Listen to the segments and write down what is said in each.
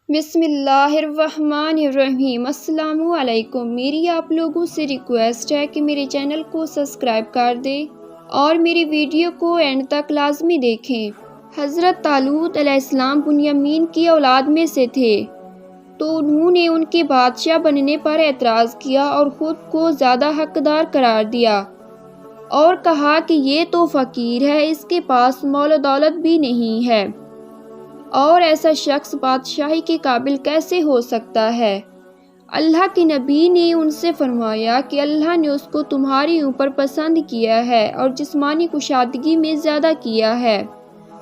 بسم اللہ الرحمن الرحیم۔ السلام علیکم۔ میری آپ لوگوں سے ریکویسٹ ہے کہ میرے چینل کو سبسکرائب کر دیں اور میری ویڈیو کو اینڈ تک لازمی دیکھیں۔ حضرت طالوت علیہ السلام بنیامین کی اولاد میں سے تھے، تو انہوں نے ان کے بادشاہ بننے پر اعتراض کیا اور خود کو زیادہ حقدار قرار دیا اور کہا کہ یہ تو فقیر ہے، اس کے پاس مال و دولت بھی نہیں ہے، اور ایسا شخص بادشاہی کے قابل کیسے ہو سکتا ہے؟ اللہ کے نبی نے ان سے فرمایا کہ اللہ نے اس کو تمہارے اوپر پسند کیا ہے اور جسمانی کشادگی میں زیادہ کیا ہے،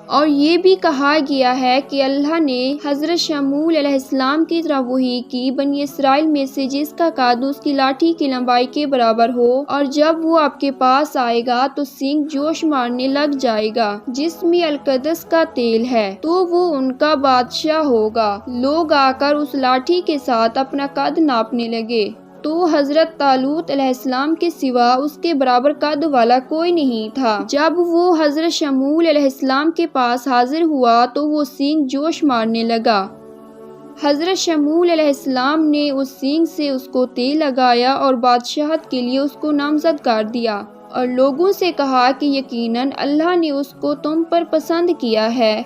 اور یہ بھی کہا گیا ہے کہ اللہ نے حضرت شموئیل علیہ السلام کی طرف وحی کی، بنی اسرائیل میں سے جس کا قد اس کی لاٹھی کی لمبائی کے برابر ہو، اور جب وہ آپ کے پاس آئے گا تو سینگ جوش مارنے لگ جائے گا جس میں القدس کا تیل ہے، تو وہ ان کا بادشاہ ہوگا۔ لوگ آ کر اس لاٹھی کے ساتھ اپنا قد ناپنے لگے، تو حضرت طالوت علیہ السلام کے سوا اس کے برابر قد والا کوئی نہیں تھا۔ جب وہ حضرت شموئیل علیہ السلام کے پاس حاضر ہوا تو وہ سینگ جوش مارنے لگا۔ حضرت شموئیل علیہ السلام نے اس سینگ سے اس کو تیل لگایا اور بادشاہت کے لیے اس کو نامزد کر دیا، اور لوگوں سے کہا کہ یقیناً اللہ نے اس کو تم پر پسند کیا ہے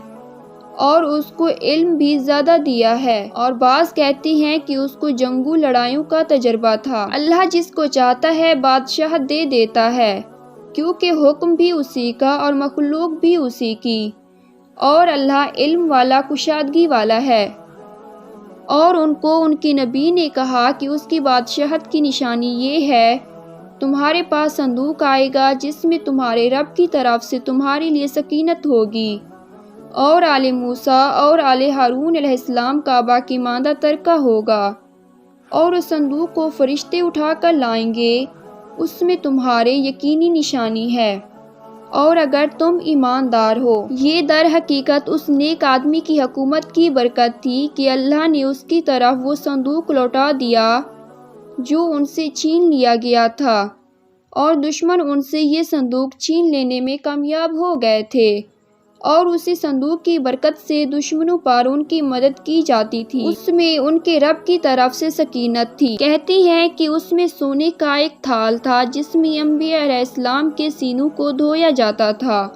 اور اس کو علم بھی زیادہ دیا ہے، اور بعض کہتے ہیں کہ اس کو جنگوں لڑائیوں کا تجربہ تھا۔ اللہ جس کو چاہتا ہے بادشاہت دے دیتا ہے، کیونکہ حکم بھی اسی کا اور مخلوق بھی اسی کی، اور اللہ علم والا کشادگی والا ہے۔ اور ان کو ان کے نبی نے کہا کہ اس کی بادشاہت کی نشانی یہ ہے، تمہارے پاس صندوق آئے گا جس میں تمہارے رب کی طرف سے تمہارے لیے سکینت ہوگی، اور آل موسیٰ اور آل ہارون علیہ السلام کا باقی ماندہ ترکہ ہوگا، اور اس صندوق کو فرشتے اٹھا کر لائیں گے، اس میں تمہارے یقینی نشانی ہے، اور اگر تم ایماندار ہو۔ یہ در حقیقت اس نیک آدمی کی حکومت کی برکت تھی کہ اللہ نے اس کی طرف وہ صندوق لوٹا دیا جو ان سے چھین لیا گیا تھا، اور دشمن ان سے یہ صندوق چھین لینے میں کامیاب ہو گئے تھے، اور اسی صندوق کی برکت سے دشمنوں پر ان کی مدد کی جاتی تھی۔ اس میں ان کے رب کی طرف سے سکینت تھی۔ کہتے ہیں کہ اس میں سونے کا ایک تھال تھا جس میں انبیاء علیہ السلام کے سینوں کو دھویا جاتا تھا،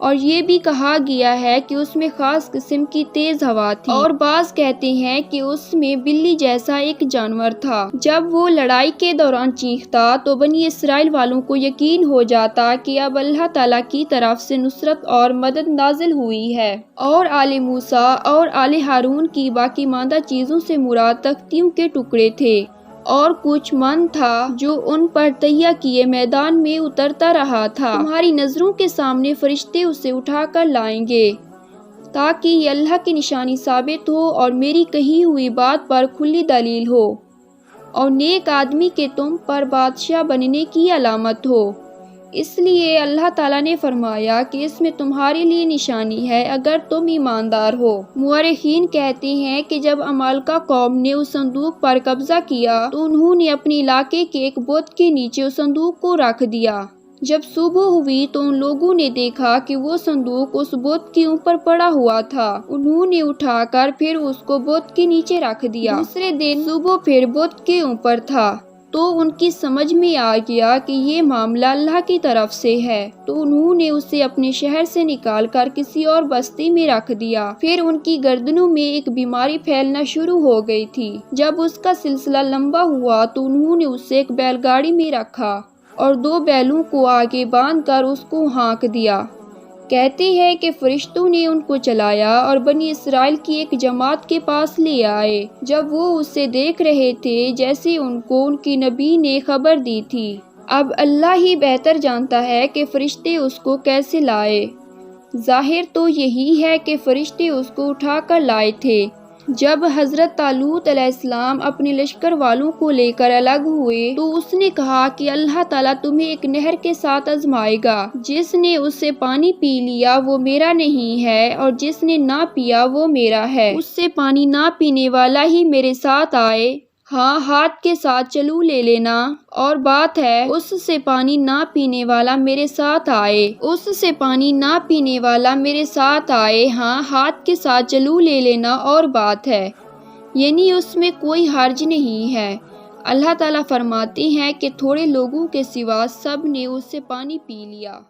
اور یہ بھی کہا گیا ہے کہ اس میں خاص قسم کی تیز ہوا تھی، اور بعض کہتے ہیں کہ اس میں بلی جیسا ایک جانور تھا۔ جب وہ لڑائی کے دوران چیختا تو بنی اسرائیل والوں کو یقین ہو جاتا کہ اب اللہ تعالیٰ کی طرف سے نصرت اور مدد نازل ہوئی ہے۔ اور آل موسیٰ اور آل ہارون کی باقی ماندہ چیزوں سے مراد تختیوں کے ٹکڑے تھے، اور کچھ من تھا جو ان پر تہیہ کیے میدان میں اترتا رہا تھا۔ تمہاری نظروں کے سامنے فرشتے اسے اٹھا کر لائیں گے تاکہ یہ اللہ کی نشانی ثابت ہو اور میری کہی ہوئی بات پر کھلی دلیل ہو، اور نیک آدمی کے تم پر بادشاہ بننے کی علامت ہو۔ اس لیے اللہ تعالیٰ نے فرمایا کہ اس میں تمہارے لیے نشانی ہے اگر تم ایماندار ہو۔ مورخین کہتے ہیں کہ جب عمالقہ قوم نے اس صندوق پر قبضہ کیا تو انہوں نے اپنے علاقے کے ایک بت کے نیچے اس صندوق کو رکھ دیا۔ جب صبح ہوئی تو ان لوگوں نے دیکھا کہ وہ صندوق اس بت کے اوپر پڑا ہوا تھا۔ انہوں نے اٹھا کر پھر اس کو بت کے نیچے رکھ دیا۔ دوسرے دن صبح پھر بت کے اوپر تھا، تو ان کی سمجھ میں آ گیا کہ یہ معاملہ اللہ کی طرف سے ہے، تو انہوں نے اسے اپنے شہر سے نکال کر کسی اور بستی میں رکھ دیا۔ پھر ان کی گردنوں میں ایک بیماری پھیلنا شروع ہو گئی تھی۔ جب اس کا سلسلہ لمبا ہوا تو انہوں نے اسے ایک بیل گاڑی میں رکھا اور 2 بیلوں کو آگے باندھ کر اس کو ہانک دیا۔ کہتے ہیں کہ فرشتوں نے ان کو چلایا اور بنی اسرائیل کی ایک جماعت کے پاس لے آئے۔ جب وہ اسے دیکھ رہے تھے جیسے ان کو ان کی نبی نے خبر دی تھی۔ اب اللہ ہی بہتر جانتا ہے کہ فرشتے اس کو کیسے لائے۔ ظاہر تو یہی ہے کہ فرشتے اس کو اٹھا کر لائے تھے۔ جب حضرت طالوت علیہ السلام اپنے لشکر والوں کو لے کر الگ ہوئے تو اس نے کہا کہ اللہ تعالیٰ تمہیں ایک نہر کے ساتھ آزمائے گا، جس نے اس سے پانی پی لیا وہ میرا نہیں ہے، اور جس نے نہ پیا وہ میرا ہے۔ اس سے پانی نہ پینے والا ہی میرے ساتھ آئے، ہاں ہاتھ کے ساتھ چلو لے لینا، اور بات ہے اس سے پانی نہ پینے والا میرے ساتھ آئے، اس سے پانی نہ پینے والا میرے ساتھ آئے، ہاں ہاتھ کے ساتھ چلو لے لینا، اور بات ہے یعنی اس میں کوئی حرج نہیں ہے۔ اللہ تعالیٰ فرماتے ہیں کہ تھوڑے لوگوں کے سوا سب نے اس سے پانی پی لیا۔